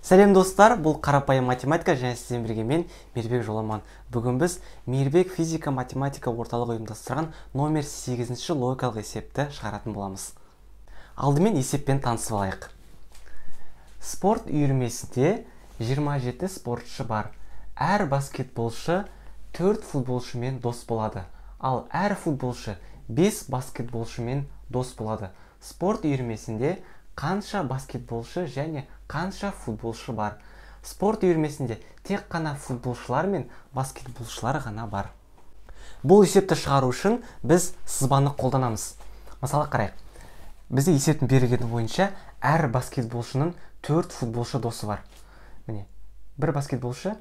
Сәлем достар, бұл қарапайым математика және сізден бірге мен Мейірбек Жоламан. Бүгін біз Мейірбек физика математика орталығы ұйымдастырған номер 8-ші логикалық есепті шығаратын боламыз. Алдымен есеппен танысып алайық. Спорт үйірмесінде 27 спортшы бар. Әр баскетболшы 4 футболшымен дос болады. Ал әр футболшы 5 баскетболшымен дос болады. Спорт үйірмесінде қанша баскетболшы және қанша футболшы бар? Спорт үйірмесінде тек қана футболшылар мен баскетболшылар ғана бар. Бұл есепті шығару үшін біз сызбаны қолданамыз. Мысалы қарайық. Бізде есептің берілгені бойынша әр баскетболшының 4 футболшы досы бар. Міне, бір баскетболшы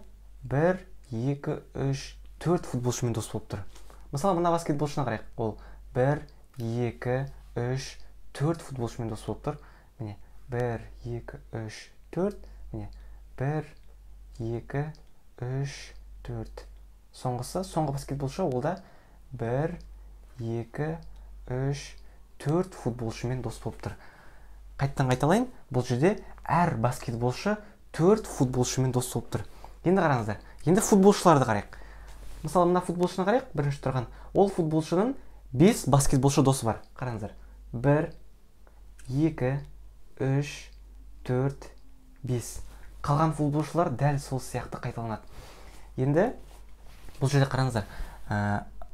1, 2, 3, 4 футболшымен дос болып тұр. Мысалы, мына баскетболшына қарайық. Ол 1, 2, 3, 4 футболшымен дос болып тұр. Міне, 1, 2, 3, 4. Міне, 1, 2, 3, 4. Соңғы баскетболшы ол да 1, 2, 3, 4 футболшымен дос болып тұр. Қайталайын, бұл жерде әр баскетболшы 4 футболшымен дос болып тұр. Енді қараңыздар, енді футболшыларды қарайық. Мысалы, мына футболшыны қарайық, бірінші тұрған. Ол футболшының 5 баскетболшы досы бар. Қараңыздар, 1, 2, 3, 4, 5. Қалған футболшылар дәл сол сияқты қайталанады. Енді бұл жерде қараңыздар,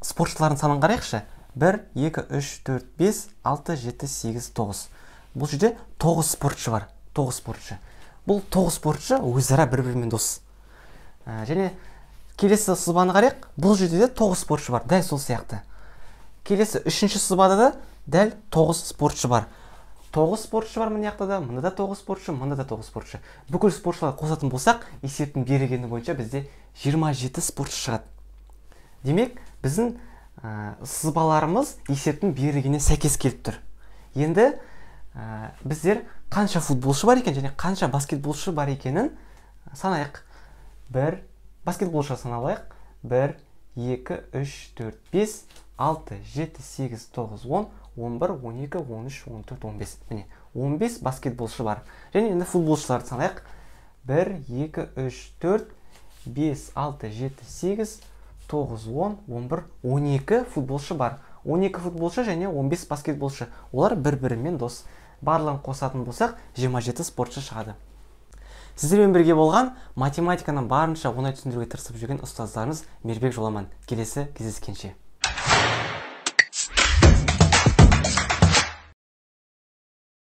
спортшылардың санын қарайықшы. 1, 2, 3, 4, 5, 6, 7, 8, 9. Бұл жерде 9 спортшы бар. 9 спортшы. Бұл 9 спортшы өзара бір-бірімен дос. Және келесі сызбаны қарайық. Бұл жерде де 9 спортшы бар. Дәл сол сияқты. Келесі үшінші сызбада да дәл 9 спортшы бар. 9 спортшы бар мына жақта да, мында да 9 спортшы, мында да 9 спортшы. Бүкіл спортшыларды қосатын болсақ, есептің берілгені бойынша бізде 27 спортшы шығады. Демек, біздің сызбаларымыз есептің берілгеніне сәйкес келіп тұр. Енді біздер қанша футболшы бар екен және қанша баскетболшы бар екенін санайық. Баскетболшы саналайық. 1, 2, 3, 4, 5, 6, 7, 8, 9, 10, 11, 12, 13, 14, 15. Міне, 15 баскетболшы бар. Және енді футболшыларды санайық. 1, 2, 3, 4, 5, 6, 7, 8, 9, 10, 11, 12 футболшы бар. 12 футболшы және 15 баскетболшы. Олар бір-бірімен дос. Барлығын қосатын болсақ, 27 спортшы шығады. Сіздермен бірге болған математиканың барынша оңай түсіндіруге тырысып жүрген ұстаздарыңыз Мейірбек Жоламан. Келесі кездескенше.